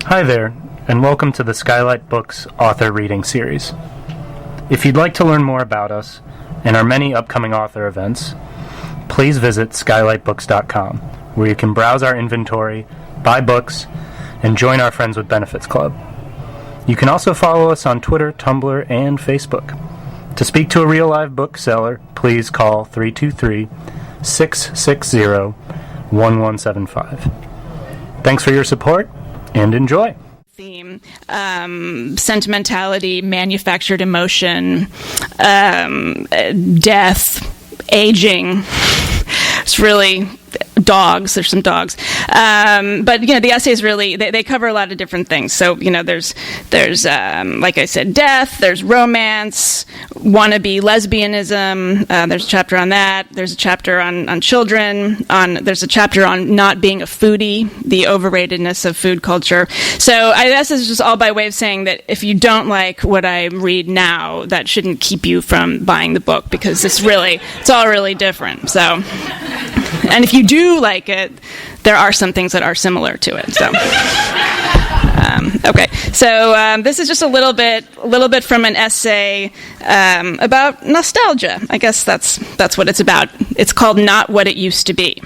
Hi there, and welcome to the Skylight Books author reading series. If you'd like to learn more about us and our many upcoming author events, please visit skylightbooks.com, where you can browse our inventory, buy books, and join our Friends with Benefits Club. You can also follow us on Twitter, Tumblr, and Facebook. To speak to a real live bookseller, please call 323-660-1175. Thanks for your support, and enjoy. Theme, sentimentality, manufactured emotion, death, aging. It's really dogs. There's some dogs, but the essays really they cover a lot of different things. So there's like I said, death. There's romance, wannabe lesbianism. There's a chapter on that. There's a chapter on children. There's a chapter on not being a foodie, the overratedness of food culture. So this is just all by way of saying that if you don't like what I read now, that shouldn't keep you from buying the book, because it's all really different. So. And if you do like it, there are some things that are similar to it. So, okay. So this is just a little bit from an essay about nostalgia. I guess that's what it's about. It's called "Not What It Used to Be."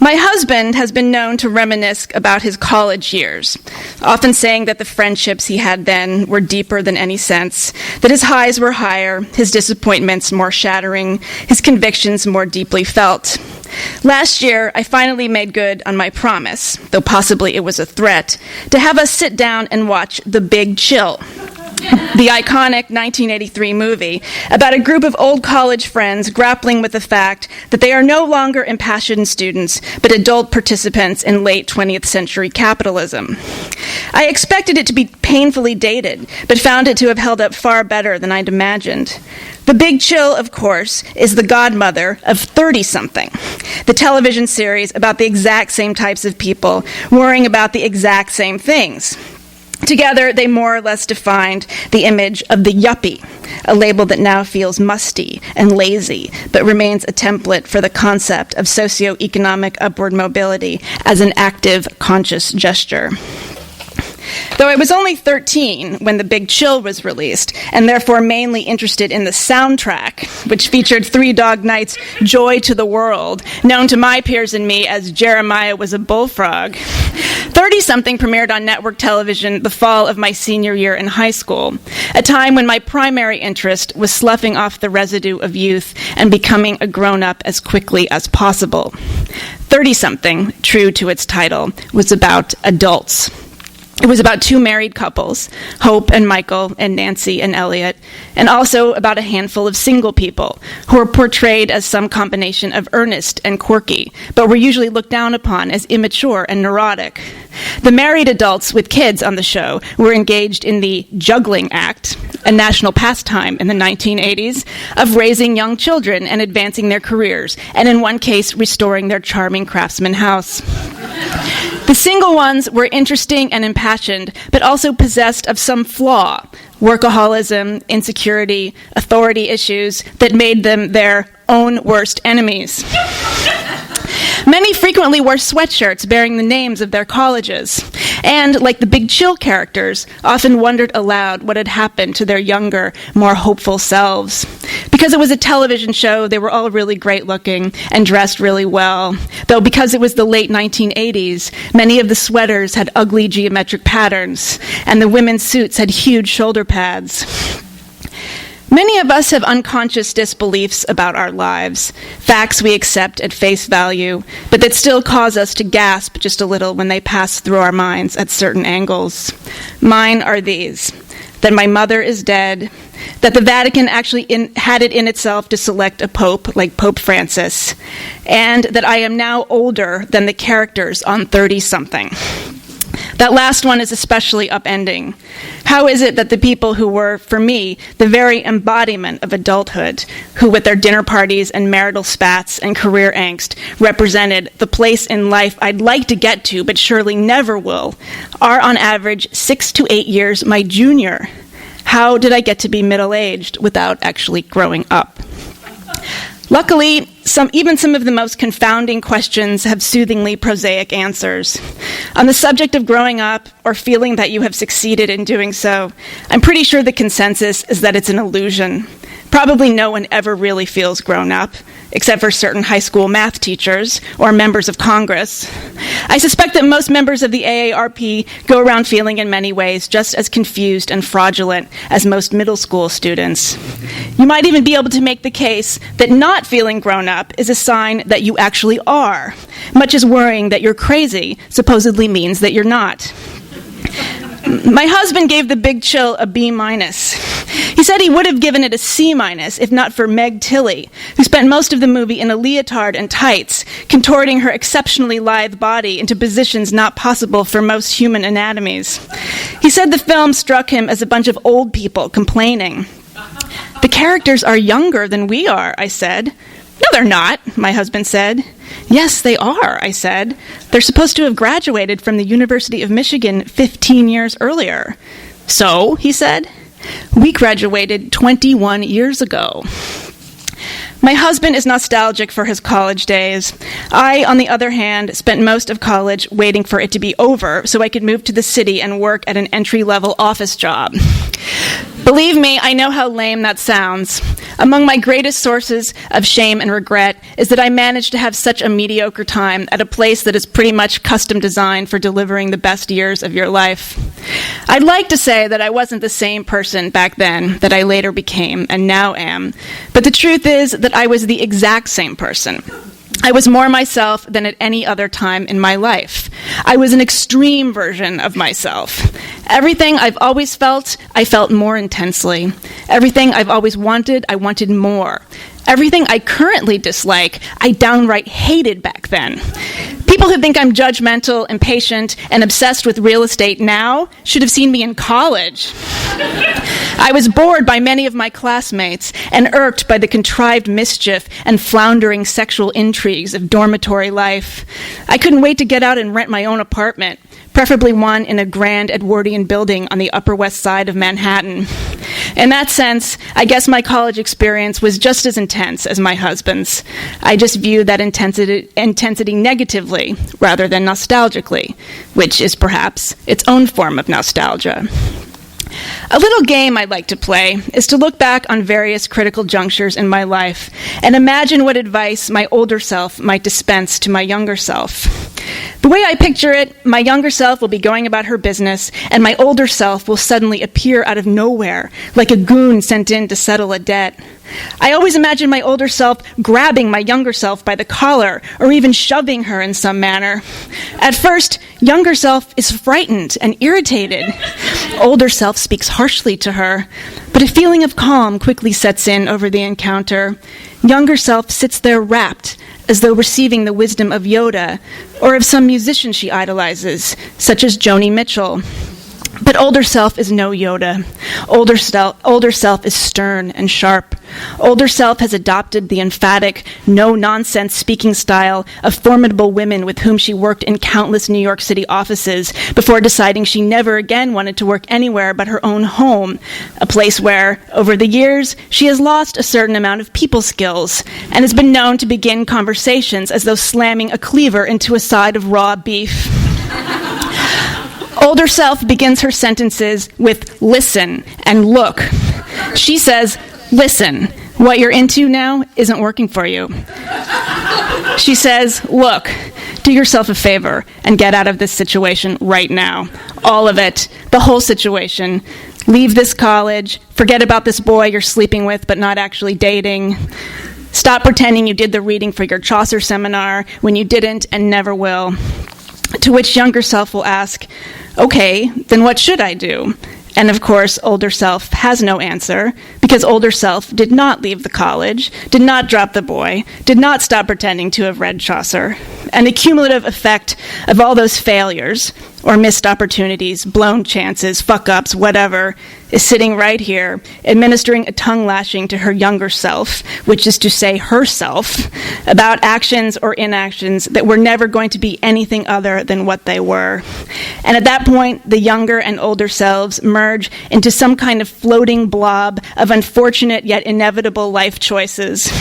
My husband has been known to reminisce about his college years, often saying that the friendships he had then were deeper than any sense, that his highs were higher, his disappointments more shattering, his convictions more deeply felt. Last year, I finally made good on my promise, though possibly it was a threat, to have us sit down and watch The Big Chill, the iconic 1983 movie about a group of old college friends grappling with the fact that they are no longer impassioned students, but adult participants in late 20th century capitalism. I expected it to be painfully dated, but found it to have held up far better than I'd imagined. The Big Chill, of course, is the godmother of 30-something, the television series about the exact same types of people worrying about the exact same things. Together, they more or less defined the image of the yuppie, a label that now feels musty and lazy, but remains a template for the concept of socioeconomic upward mobility as an active, conscious gesture. Though I was only 13 when The Big Chill was released, and therefore mainly interested in the soundtrack, which featured Three Dog Night's Joy to the World, known to my peers and me as Jeremiah Was a Bullfrog, 30-something premiered on network television the fall of my senior year in high school, a time when my primary interest was sloughing off the residue of youth and becoming a grown-up as quickly as possible. 30-something, true to its title, was about adults. It was about two married couples, Hope and Michael and Nancy and Elliot, and also about a handful of single people who were portrayed as some combination of earnest and quirky, but were usually looked down upon as immature and neurotic. The married adults with kids on the show were engaged in the juggling act, a national pastime in the 1980s, of raising young children and advancing their careers, and in one case, restoring their charming craftsman house. The single ones were interesting and impassioned, but also possessed of some flaw, workaholism, insecurity, authority issues that made them their own worst enemies. Many frequently wore sweatshirts bearing the names of their colleges, and, like the Big Chill characters, often wondered aloud what had happened to their younger, more hopeful selves. Because it was a television show, they were all really great-looking and dressed really well, though because it was the late 1980s, many of the sweaters had ugly geometric patterns, and the women's suits had huge shoulder pads. Many of us have unconscious disbeliefs about our lives, facts we accept at face value, but that still cause us to gasp just a little when they pass through our minds at certain angles. Mine are these: that my mother is dead, that the Vatican actually had it in itself to select a pope like Pope Francis, and that I am now older than the characters on 30-something. That last one is especially upending. How is it that the people who were, for me, the very embodiment of adulthood, who with their dinner parties and marital spats and career angst represented the place in life I'd like to get to but surely never will, are on average 6 to 8 years my junior? How did I get to be middle-aged without actually growing up? Luckily, even some of the most confounding questions have soothingly prosaic answers. On the subject of growing up or feeling that you have succeeded in doing so, I'm pretty sure the consensus is that it's an illusion. Probably no one ever really feels grown up, except for certain high school math teachers or members of Congress. I suspect that most members of the AARP go around feeling in many ways just as confused and fraudulent as most middle school students. You might even be able to make the case that not feeling grown up is a sign that you actually are, much as worrying that you're crazy supposedly means that you're not. My husband gave The Big Chill a B-. He said he would have given it a C- if not for Meg Tilly, who spent most of the movie in a leotard and tights, contorting her exceptionally lithe body into positions not possible for most human anatomies. He said the film struck him as a bunch of old people complaining. "The characters are younger than we are," I said. "No, they're not," my husband said. "Yes, they are," I said. "They're supposed to have graduated from the University of Michigan 15 years earlier." "So," he said, "we graduated 21 years ago." My husband is nostalgic for his college days. I, on the other hand, spent most of college waiting for it to be over so I could move to the city and work at an entry-level office job. Believe me, I know how lame that sounds. Among my greatest sources of shame and regret is that I managed to have such a mediocre time at a place that is pretty much custom designed for delivering the best years of your life. I'd like to say that I wasn't the same person back then that I later became and now am, but the truth is that I was the exact same person. I was more myself than at any other time in my life. I was an extreme version of myself. Everything I've always felt, I felt more intensely. Everything I've always wanted, I wanted more. Everything I currently dislike, I downright hated back then. People who think I'm judgmental, impatient, and obsessed with real estate now should have seen me in college. I was bored by many of my classmates and irked by the contrived mischief and floundering sexual intrigues of dormitory life. I couldn't wait to get out and rent my own apartment, preferably one in a grand Edwardian building on the Upper West Side of Manhattan. In that sense, I guess my college experience was just as intense as my husband's. I just viewed that intensity negatively rather than nostalgically, which is perhaps its own form of nostalgia. A little game I'd like to play is to look back on various critical junctures in my life and imagine what advice my older self might dispense to my younger self. The way I picture it, my younger self will be going about her business, and my older self will suddenly appear out of nowhere, like a goon sent in to settle a debt. I always imagine my older self grabbing my younger self by the collar, or even shoving her in some manner. At first, younger self is frightened and irritated. Older self speaks harshly to her, but a feeling of calm quickly sets in over the encounter. Younger self sits there rapt, as though receiving the wisdom of Yoda, or of some musician she idolizes, such as Joni Mitchell. But older self is no Yoda. Older self is stern and sharp. Older self has adopted the emphatic, no-nonsense speaking style of formidable women with whom she worked in countless New York City offices before deciding she never again wanted to work anywhere but her own home, a place where, over the years, she has lost a certain amount of people skills and has been known to begin conversations as though slamming a cleaver into a side of raw beef. Older self begins her sentences with listen and look. She says, listen, what you're into now isn't working for you. She says, look, do yourself a favor and get out of this situation right now. All of it, the whole situation. Leave this college, forget about this boy you're sleeping with but not actually dating. Stop pretending you did the reading for your Chaucer seminar when you didn't and never will. To which younger self will ask, okay, then what should I do? And of course, older self has no answer, because older self did not leave the college, did not drop the boy, did not stop pretending to have read Chaucer. And the cumulative effect of all those failures, or missed opportunities, blown chances, fuck-ups, whatever, is sitting right here, administering a tongue lashing to her younger self, which is to say herself, about actions or inactions that were never going to be anything other than what they were. And at that point, the younger and older selves merge into some kind of floating blob of unfortunate yet inevitable life choices.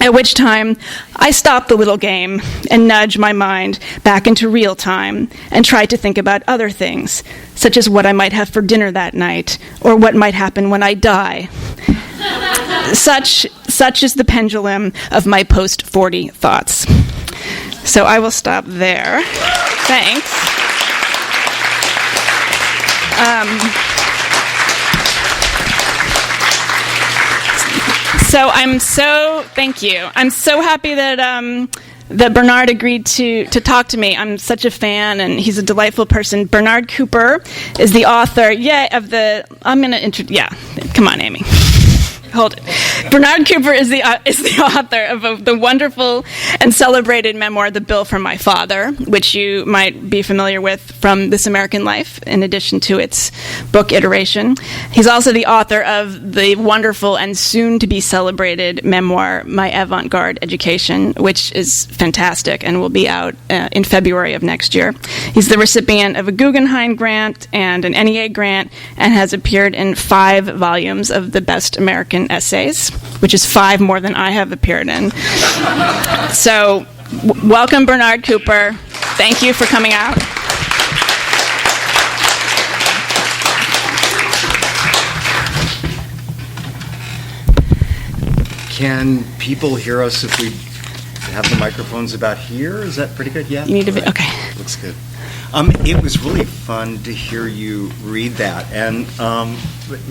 at which time I stop the little game and nudge my mind back into real time and try to think about other things, such as what I might have for dinner that night or what might happen when I die. Such is the pendulum of my post-40 thoughts. So I will stop there. Thanks. Thank you. I'm so happy that Bernard agreed to talk to me. I'm such a fan, and he's a delightful person. Bernard Cooper is the author, come on, Amy. Hold it. Bernard Cooper is the author of the wonderful and celebrated memoir, The Bill from My Father, which you might be familiar with from This American Life, in addition to its book iteration. He's also the author of the wonderful and soon-to-be celebrated memoir, My Avant-Garde Education, which is fantastic and will be out in February of next year. He's the recipient of a Guggenheim grant and an NEA grant and has appeared in 5 volumes of the Best American Essays, which is 5 more than I have appeared in. So, welcome, Bernard Cooper. Thank you for coming out. Can people hear us if we have the microphones about here? Is that pretty good? Yeah? You need to be, okay. Looks good. It was really fun to hear you read that, and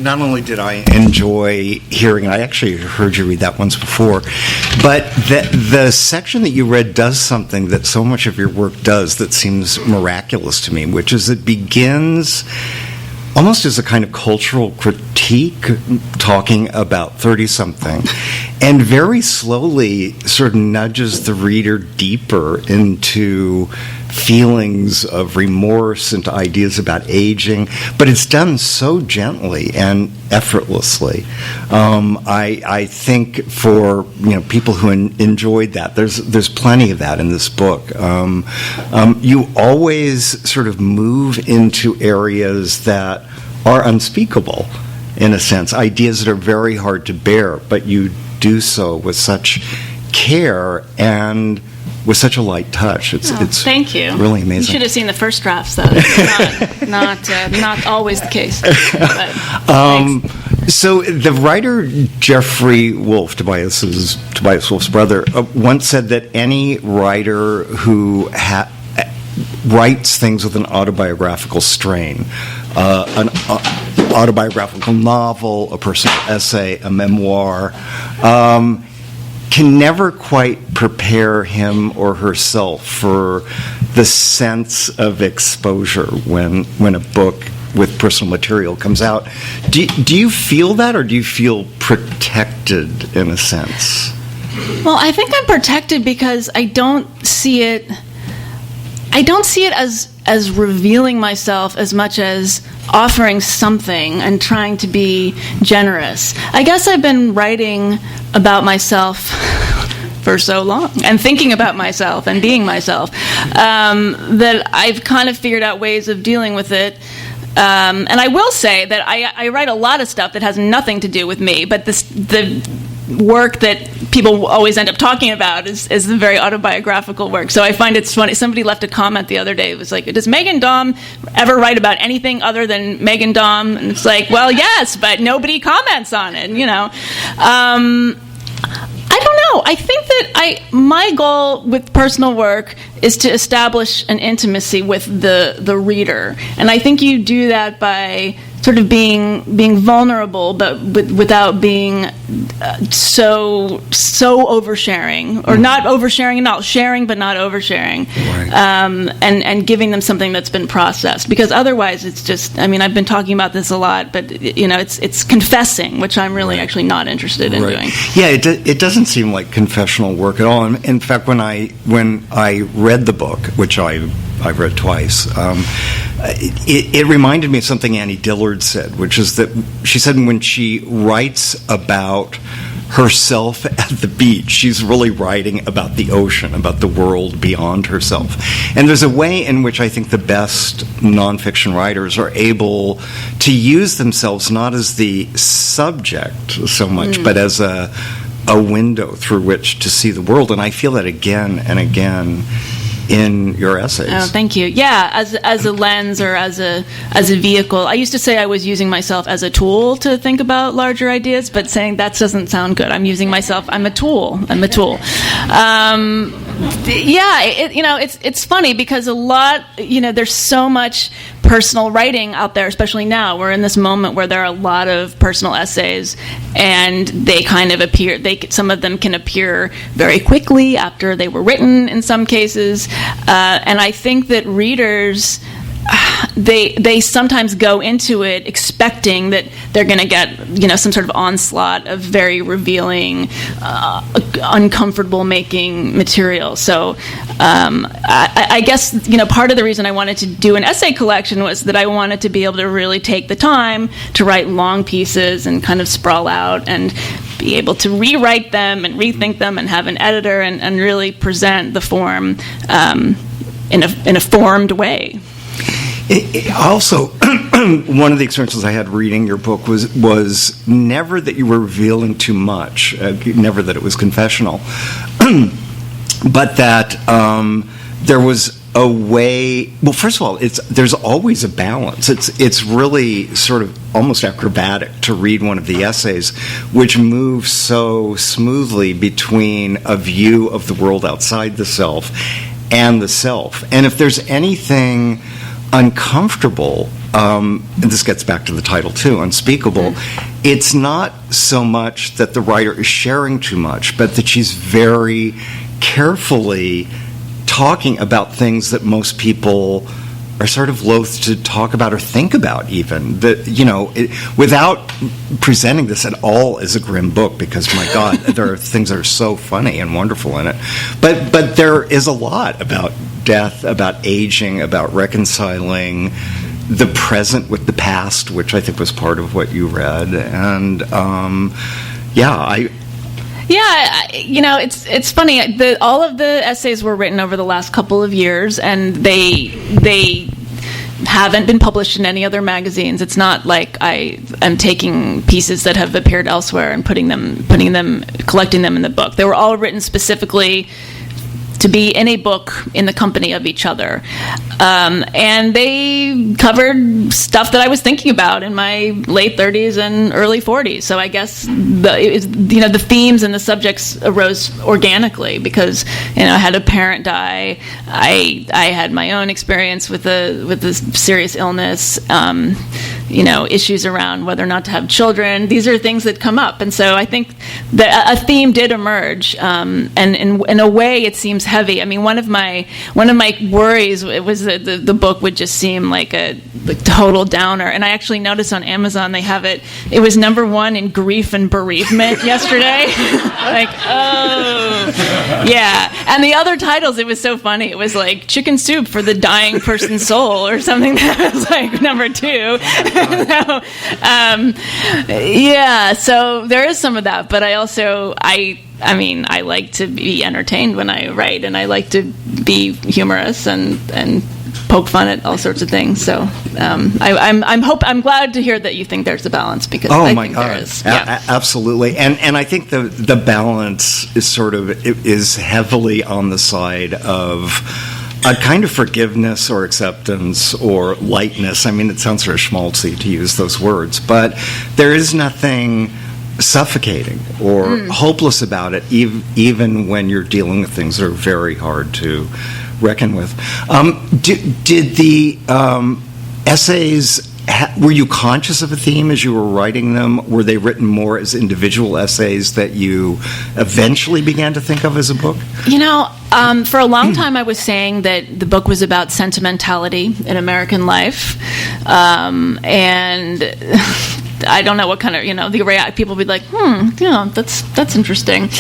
not only did I enjoy hearing it, I actually heard you read that once before, but the section that you read does something that so much of your work does that seems miraculous to me, which is it begins almost as a kind of cultural critique, talking about 30-something, and very slowly sort of nudges the reader deeper into feelings of remorse, into ideas about aging, but it's done so gently and effortlessly. I think for people who enjoyed that, there's plenty of that in this book. You always sort of move into areas that are unspeakable, in a sense, ideas that are very hard to bear, but you do so with such care and with such a light touch. It's thank you. Really amazing. You should have seen the first drafts, though. Not always the case. But, so the writer Jeffrey Wolf, Tobias Wolf's brother, once said that any writer who writes things with an autobiographical strain, an autobiographical novel, a personal essay, a memoir, can never quite prepare him or herself for the sense of exposure when a book with personal material comes out. Do you feel that, or do you feel protected in a sense? Well, I think I'm protected because I don't see it as revealing myself as much as offering something and trying to be generous. I guess I've been writing about myself for so long and thinking about myself and being myself that I've kind of figured out ways of dealing with it. And I will say that I write a lot of stuff that has nothing to do with me, but the work that people always end up talking about is the very autobiographical work. So I find it's funny. Somebody left a comment the other day. It was like, does Meghan Daum ever write about anything other than Meghan Daum? And it's like, well, yes, but nobody comments on it, I don't know. I think that my goal with personal work is to establish an intimacy with the reader, and I think you do that by sort of being vulnerable, but without being so oversharing, or not oversharing and not sharing, but not oversharing, right. And giving them something that's been processed. Because otherwise, it's just, I've been talking about this a lot, but it's confessing, which I'm really actually not interested in doing. Yeah, it doesn't seem like confessional work at all. In fact, when I read the book, which I've read twice, it reminded me of something Annie Dillard said, which is that she said when she writes about herself at the beach, she's really writing about the ocean, about the world beyond herself. And there's a way in which I think the best nonfiction writers are able to use themselves not as the subject so much, but as a a window through which to see the world, and I feel that again and again in your essays. Oh, thank you. Yeah, as a lens or as a vehicle. I used to say I was using myself as a tool to think about larger ideas, but saying that doesn't sound good. I'm using myself. I'm a tool. It's funny because a lot. There's so much personal writing out there, especially now. We're in this moment where there are a lot of personal essays, and they kind of appear. Some of them can appear very quickly after they were written. In some cases. And I think that readers, they sometimes go into it expecting that they're going to get, some sort of onslaught of very revealing, uncomfortable making material. So I guess, part of the reason I wanted to do an essay collection was that I wanted to be able to really take the time to write long pieces and kind of sprawl out and be able to rewrite them and rethink them and have an editor and really present the form in a formed way. Also, one of the experiences I had reading your book was never that you were revealing too much, never that it was confessional, but that there was a way. Well, first of all, there's always a balance. It's really sort of almost acrobatic to read one of the essays, which moves so smoothly between a view of the world outside the self and the self. And if there's anything uncomfortable, and this gets back to the title too, Unspeakable, it's not so much that the writer is sharing too much, but that she's very carefully talking about things that most people are sort of loath to talk about or think about even. Without presenting this at all as a grim book, because, my God, there are things that are so funny and wonderful in it. But there is a lot about death, about aging, about reconciling the present with the past, which I think was part of what you read. And, it's funny. All of the essays were written over the last couple of years, and they haven't been published in any other magazines. It's not like I am taking pieces that have appeared elsewhere and collecting them in the book. They were all written specifically to be in a book in the company of each other. And they covered stuff that I was thinking about in my late 30s and early 40s. So I guess the themes and the subjects arose organically because I had a parent die. I had my own experience with a serious illness. Issues around whether or not to have children. These are things that come up, and so I think that a theme did emerge. And in a way, it seems heavy. I mean, one of my worries was that the book would just seem like a total downer. And I actually noticed on Amazon they have it. It was #1 in grief and bereavement yesterday. Like, oh, yeah. And the other titles, it was so funny. It was like chicken soup for the dying person's soul or something that was like #2. So there is some of that, but I also I like to be entertained when I write, and I like to be humorous and poke fun at all sorts of things. So I'm glad to hear that you think there's a balance, because I think there is. Yeah. Absolutely, and I think the balance is heavily on the side of a kind of forgiveness or acceptance or lightness. I mean, it sounds sort of schmaltzy to use those words, but there is nothing suffocating or hopeless about it, even when you're dealing with things that are very hard to reckon with. Did the essays, were you conscious of a theme as you were writing them? Were they written more as individual essays that you eventually began to think of as a book? For a long time I was saying that the book was about sentimentality in American life. And I don't know what kind of, people would be like, that's interesting.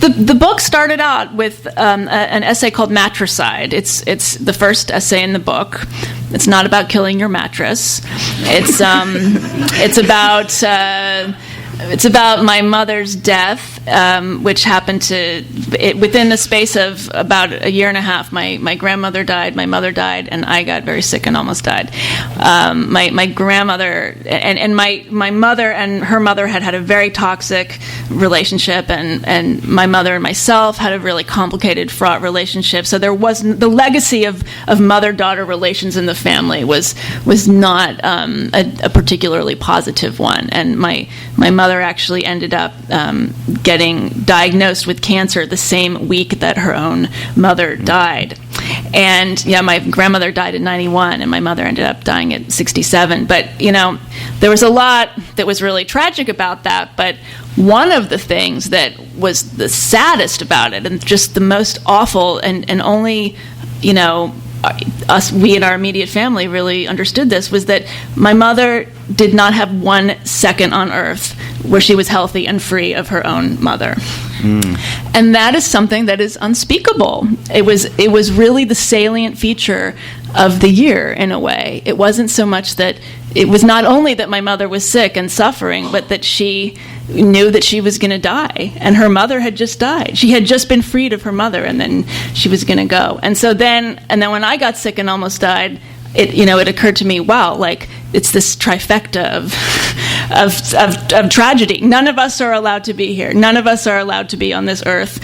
The book started out with an essay called Matricide. It's the first essay in the book. It's not about killing your mattress. It's about my mother's death which happened within the space of about a year and a half. My grandmother died, my mother died, and I got very sick and almost died. My grandmother and my mother and her mother had a very toxic relationship, and my mother and myself had a really complicated, fraught relationship. So there wasn't the legacy of mother-daughter relations in the family was not a particularly positive one. And my mother actually ended up getting diagnosed with cancer the same week that her own mother died. And my grandmother died at 91, and my mother ended up dying at 67. But there was a lot that was really tragic about that. But one of the things that was the saddest about it, and just the most awful, and only we in our immediate family really understood this, was that my mother did not have 1 second on earth where she was healthy and free of her own mother. And that is something that is unspeakable. It was really the salient feature of the year, in a way. It wasn't so much that it was not only that my mother was sick and suffering, but that she knew that she was going to die, and her mother had just died. She had just been freed of her mother, and then she was going to go. And then when I got sick and almost died, it occurred to me, wow, like it's this trifecta of tragedy. None of us are allowed to be here. None of us are allowed to be on this earth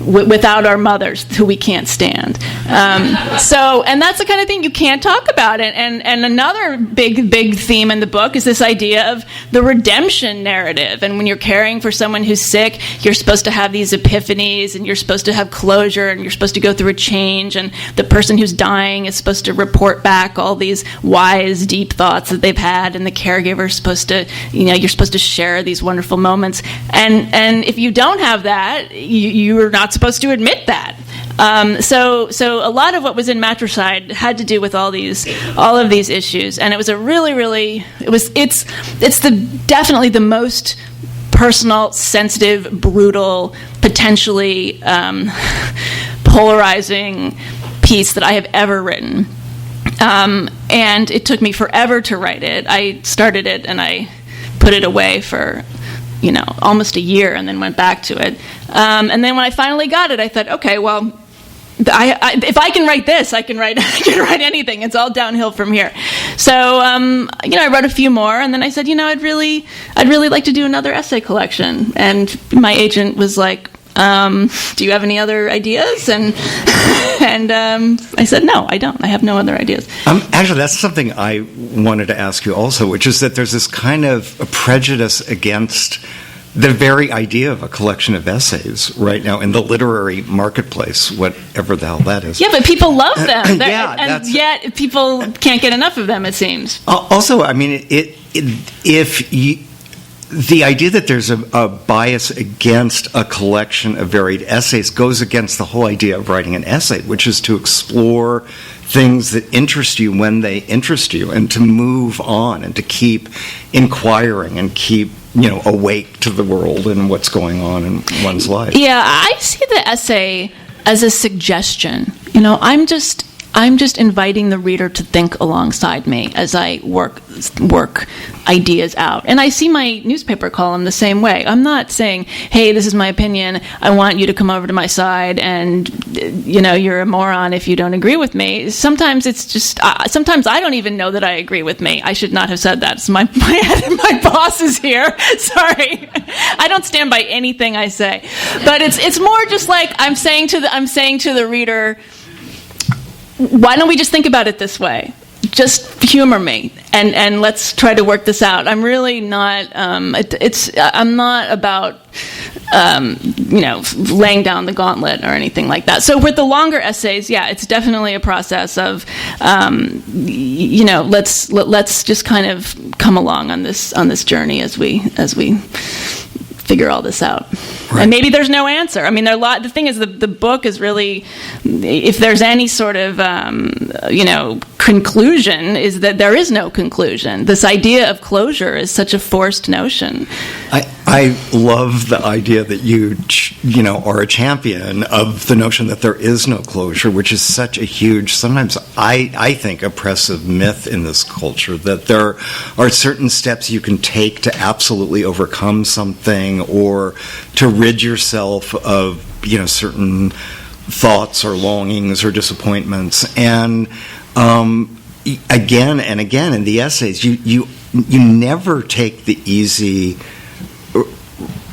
without our mothers, who we can't stand. And that's the kind of thing you can't talk about. And another big theme in the book is this idea of the redemption narrative. And when you're caring for someone who's sick, you're supposed to have these epiphanies, and you're supposed to have closure, and you're supposed to go through a change. And the person who's dying is supposed to report back all these wise, deep thoughts that they've had, and the caregiver is supposed to, you're supposed to share these wonderful moments. And if you don't have that, you're not supposed to admit that. So a lot of what was in Matricide had to do with all of these issues, and it was a really it's definitely the most personal, sensitive, brutal, potentially polarizing piece that I have ever written. And it took me forever to write it. I started it and I put it away for almost a year, and then went back to it. And then when I finally got it, I thought, okay, well, if I can write this, I can write anything. It's all downhill from here. So I wrote a few more, and then I said, I'd really like to do another essay collection. And my agent was like, do you have any other ideas? And I said, no, I don't. I have no other ideas. Actually, that's something I wanted to ask you also, which is that there's this kind of a prejudice against the very idea of a collection of essays right now in the literary marketplace, whatever the hell that is. Yeah, but people love them. Yet people can't get enough of them, it seems. Also, I mean, the idea that there's a bias against a collection of varied essays goes against the whole idea of writing an essay, which is to explore things that interest you when they interest you, and to move on and to keep inquiring and keep awake to the world and what's going on in one's life. Yeah, I see the essay as a suggestion. I'm just inviting the reader to think alongside me as I work ideas out. And I see my newspaper column the same way. I'm not saying, hey, this is my opinion, I want you to come over to my side, and you're a moron if you don't agree with me. Sometimes it's just sometimes I don't even know that I agree with me. I should not have said that. So my boss is here. Sorry. I don't stand by anything I say. But it's more just like I'm saying to the reader, why don't we just think about it this way? Just humor me, and let's try to work this out. I'm really not. I'm not about laying down the gauntlet or anything like that. So with the longer essays, yeah, it's definitely a process of let's just kind of come along on this journey as we figure all this out. Right. And maybe there's no answer. I mean, the thing is, the book is really, if there's any sort of, conclusion, is that there is no conclusion. This idea of closure is such a forced notion. I I love the idea that you are a champion of the notion that there is no closure, which is such a huge, sometimes I think, oppressive myth in this culture, that there are certain steps you can take to absolutely overcome something or to rid yourself of, certain thoughts or longings or disappointments. And again and again in the essays, you never take the easy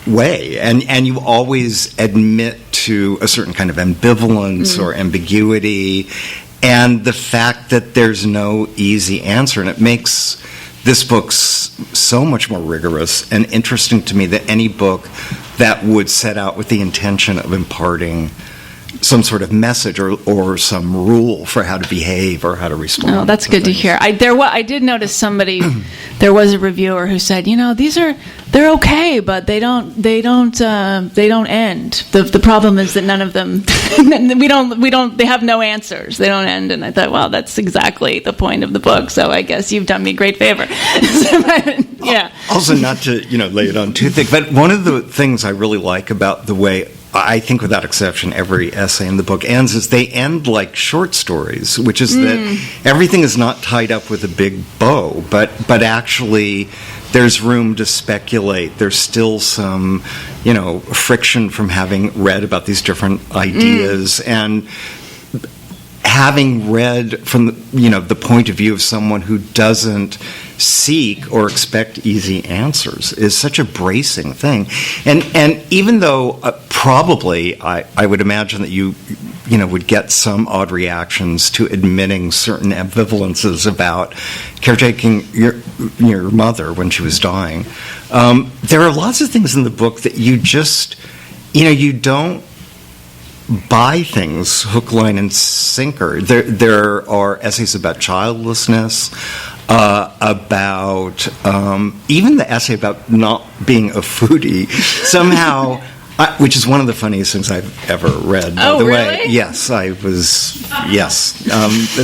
way, and you always admit to a certain kind of ambivalence or ambiguity, and the fact that there's no easy answer, and it makes this book so much more rigorous and interesting to me than any book that would set out with the intention of imparting some sort of message or some rule for how to behave or how to respond. Oh, that's good to hear. I did notice there was a reviewer who said, they're okay, but they don't end. The problem is that none of them, they have no answers. They don't end. And I thought, well, that's exactly the point of the book. So I guess you've done me a great favor. Yeah. Also, not to, lay it on too thick, but one of the things I really like about the way I think without exception every essay in the book ends is they end like short stories, which is that everything is not tied up with a big bow, but actually there's room to speculate. There's still some, friction from having read about these different ideas and having read from the point of view of someone who doesn't seek or expect easy answers is such a bracing thing. And even though probably I would imagine that you would get some odd reactions to admitting certain ambivalences about caretaking your mother when she was dying, there are lots of things in the book that you just, you don't buy things hook, line, and sinker. There are essays about childlessness, about even the essay about not being a foodie, somehow, which is one of the funniest things I've ever read, by the way. Really? Yes,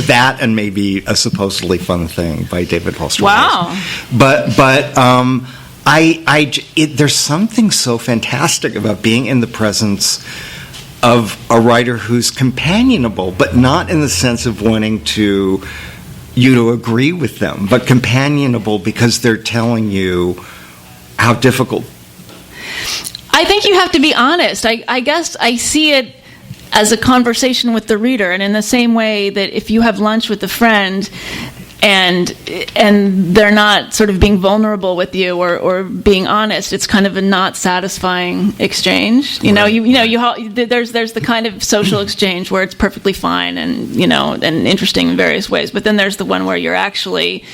that and maybe A Supposedly Fun Thing by David Foster Wallace. Wow. But there's something so fantastic about being in the presence of a writer who's companionable, but not in the sense of wanting you to agree with them, but companionable because they're telling you how difficult. I think you have to be honest. I guess I see it as a conversation with the reader, and in the same way that if you have lunch with a friend and they're not sort of being vulnerable with you or being honest, it's kind of a not satisfying exchange. There's the kind of social exchange where it's perfectly fine and and interesting in various ways, but then there's the one where you're actually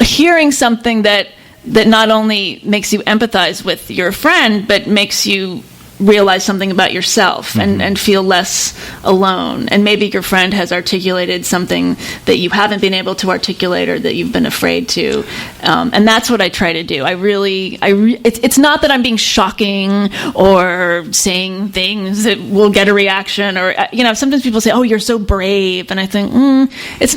hearing something that not only makes you empathize with your friend, but makes you realize something about yourself and feel less alone. And maybe your friend has articulated something that you haven't been able to articulate or that you've been afraid to. And that's what I try to do. It's not that I'm being shocking or saying things that will get a reaction or, sometimes people say, oh, you're so brave. And I think, it's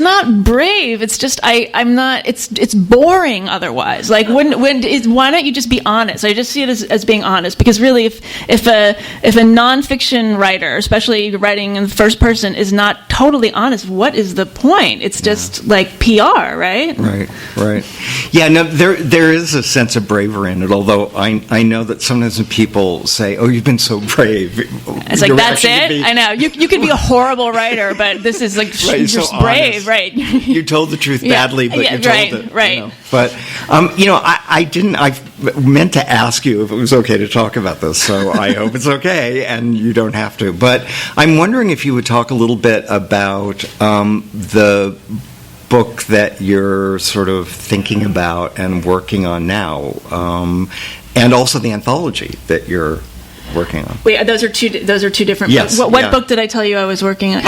not brave. It's just, I'm not, it's boring otherwise. Like, why don't you just be honest? I just see it as being honest, because really, if a nonfiction writer, especially writing in the first person, is not totally honest, what is the point? It's just like PR, right? Right. Yeah, no, there is a sense of bravery in it, although I know that sometimes when people say, oh, you've been so brave. It's like, that's it? I know. You could be a horrible writer, but this is like, right, you're so brave, right? You told the truth badly, but you told it. Right. But, I meant to ask you if it was okay to talk about this, so I hope it's okay, and you don't have to. But I'm wondering if you would talk a little bit about the book that you're sort of thinking about and working on now, and also the anthology that you're working on. Wait, those are two different books. What book did I tell you I was working on?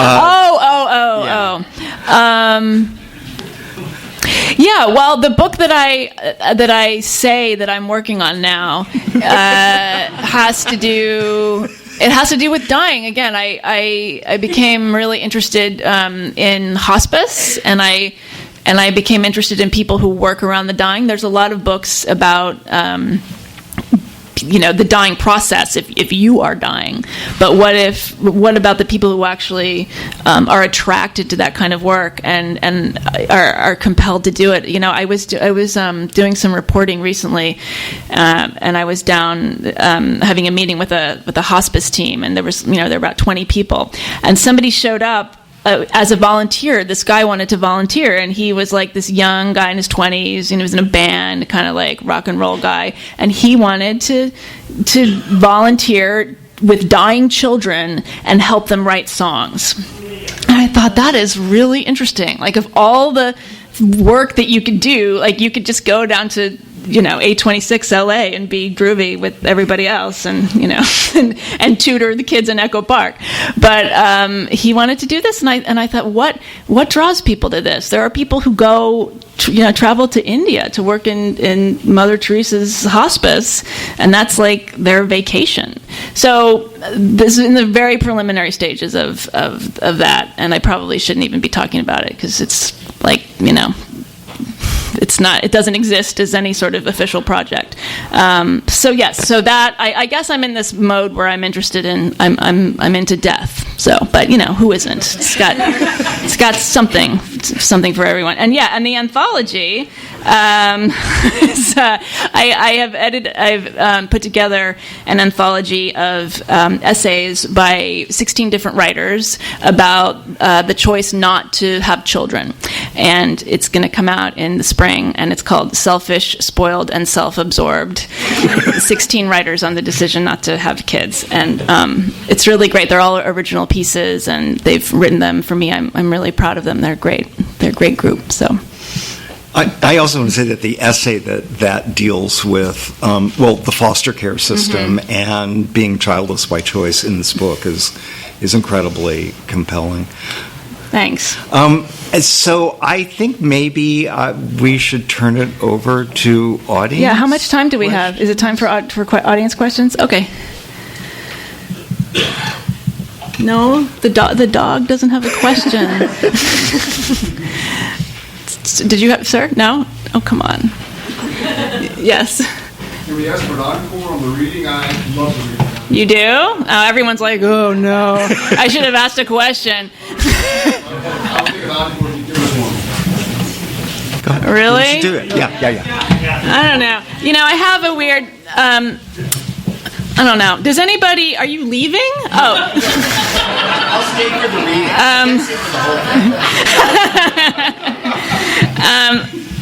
Yeah, well, the book that I say that I'm working on now has to do with dying. Again, I became really interested in hospice, and I and I became interested in people who work around the dying. There's a lot of books about the dying process if you are dying, but what about the people who actually are attracted to that kind of work and are compelled to do it? I was doing some reporting recently, and I was down having a meeting with a hospice team, and there were about 20 people, and somebody showed up as a volunteer. This guy wanted to volunteer, and he was like this young guy in his 20s, and he was in a band, kind of like rock and roll guy, and he wanted to volunteer with dying children and help them write songs. And I thought, that is really interesting. Like, of all the work that you could do, like, you could just go down to A26 LA and be groovy with everybody else, and and tutor the kids in Echo Park. But he wanted to do this, and I thought, what draws people to this? There are people who go travel to India to work in Mother Teresa's hospice, and that's like their vacation. So this is in the very preliminary stages of that, and I probably shouldn't even be talking about it, because it's like, it's not. It doesn't exist as any sort of official project. So yes. So that I guess I'm in this mode where I'm interested in. I'm into death. So, but who isn't? It's got something for everyone. And yeah, and the anthology. I've put together an anthology of essays by 16 different writers about the choice not to have children, and it's going to come out in the spring, and it's called Selfish, Spoiled, and Self-Absorbed. 16 writers on the decision not to have kids, and it's really great. They're all original pieces, and they've written them for me. I'm really proud of them. They're great. They're a great group. So. I also want to say that the essay that deals with, the foster care system and being childless by choice in this book is incredibly compelling. Thanks. So I think maybe we should turn it over to audience. Yeah, how much time do we have? Is it time for audience questions? Okay. No, the dog doesn't have a question. Did you have, sir? No? Oh, come on. Yes. Can we ask Bernard on the reading? I love the reading. You do? Everyone's like, oh no. I should have asked a question. I'll take an article if you give us one. Go ahead. Really? You should do it. Yeah. I don't know. I have a weird, I don't know. Does anybody, are you leaving? Oh. I'll stay for the reading.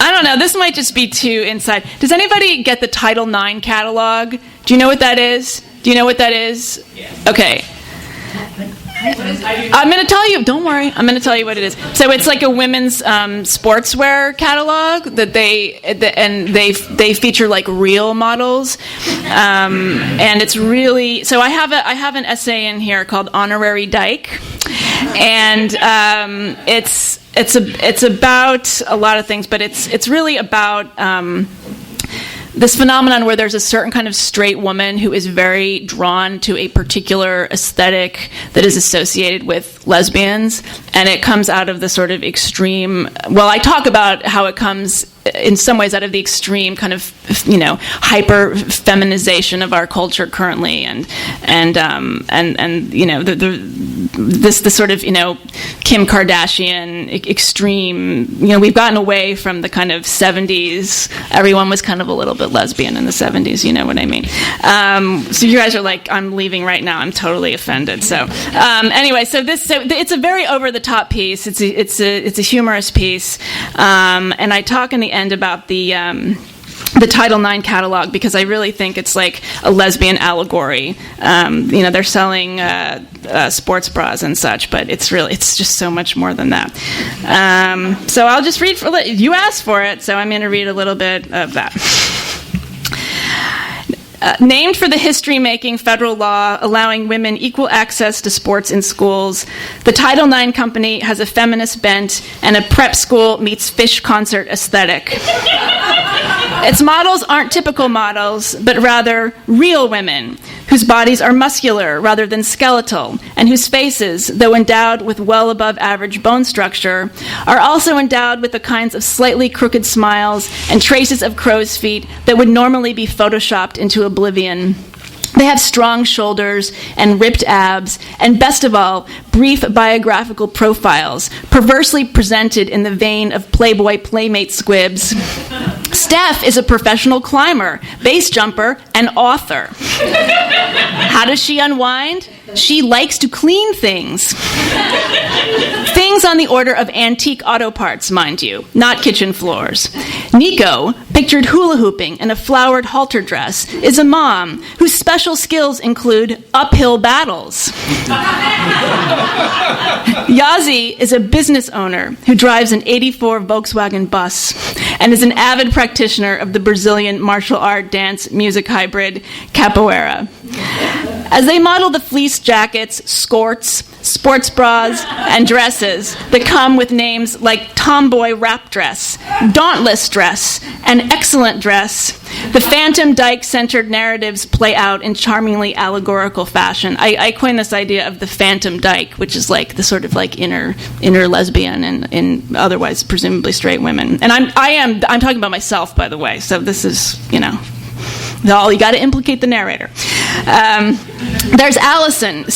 I don't know. This might just be too inside. Does anybody get the Title IX catalog? Do you know what that is? Yeah. Okay. I'm going to tell you. Don't worry. I'm going to tell you what it is. So it's like a women's sportswear catalog that they feature like real models, and it's really. So I have an essay in here called Honorary Dyke, and it's about a lot of things, but it's really about. This phenomenon where there's a certain kind of straight woman who is very drawn to a particular aesthetic that is associated with lesbians, and it comes out of the sort of extreme. Well, I talk about how it comes in some ways out of the extreme kind of hyper feminization of our culture currently, and the sort of Kim Kardashian extreme. We've gotten away from the kind of 70s. Everyone was kind of a little bit lesbian in the 70s. You know what I mean? So you guys are like, I'm leaving right now. I'm totally offended. So anyway, so it's a very over the top piece. It's a humorous piece, and I talk in the end about the Title IX catalog, because I really think it's like a lesbian allegory. They're selling sports bras and such, but it's just so much more than that. So I'll just read. You asked for it, so I'm going to read a little bit of that. Named for the history-making federal law allowing women equal access to sports in schools, the Title IX company has a feminist bent and a prep school meets fish concert aesthetic. Its models aren't typical models, but rather real women, whose bodies are muscular rather than skeletal, and whose faces, though endowed with well above average bone structure, are also endowed with the kinds of slightly crooked smiles and traces of crow's feet that would normally be photoshopped into oblivion. They have strong shoulders and ripped abs, and best of all, brief biographical profiles, perversely presented in the vein of Playboy Playmate squibs. Steph is a professional climber, base jumper, and author. How does she unwind? She likes to clean things. Things on the order of antique auto parts, mind you, not kitchen floors. Nico, pictured hula hooping in a flowered halter dress, is a mom whose special skills include uphill battles. Yazi is a business owner who drives an '84 Volkswagen bus and is an avid practitioner of the Brazilian martial art dance music hybrid capoeira. As they model the fleece jackets, skirts, sports bras, and dresses that come with names like tomboy wrap dress, dauntless dress, and excellent dress, the Phantom Dyke-centered narratives play out in charmingly allegorical fashion. I coined this idea of the Phantom Dyke, which is like the sort of like inner lesbian and otherwise presumably straight women. And I'm talking about myself, by the way. So this is, you got to implicate the narrator. There's Allison,